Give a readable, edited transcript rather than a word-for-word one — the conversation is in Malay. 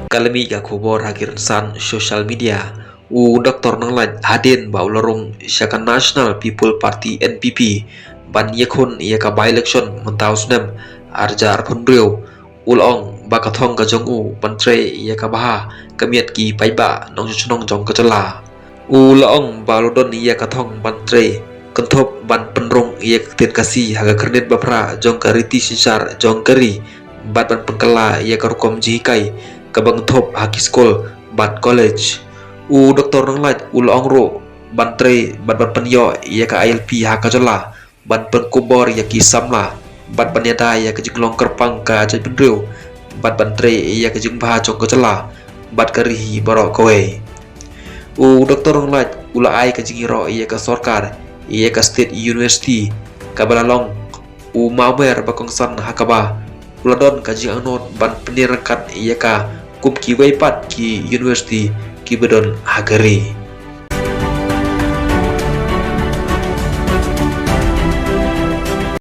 Kalami ga khobor hagir san social media. Dr. Nanglaj hadin ba ularong Shaka National People Party NPP ban yekhun ka by election montausnem arja arphunrio ulong bakathong ka jongu bantre ka baha kamiat ki paiba nong chunong jong ka chala ulong balodon kathong bantre kenthop ban penrong ten kasi haga kernet bapra jong ka riti sinsar jong kari bat ban pengkala karukom jikai kabang thop haki skol bat college Dr. Nanglaj ulong ro bantre ban penyo ka ILP haka jala ban pengkubor ki samla bat banyada ka jinglong kerpang ka jai pendriu bat bantre ka jingba jong ka jala bat karihi baro kowe Dr. Nanglaj ula ai ka jingiro ka sorkar ka state university kabalalong mamer bakongsan hakaba uladon ka jing anot ban penirangkat ka kum ki weipat ki university ki bedon hagari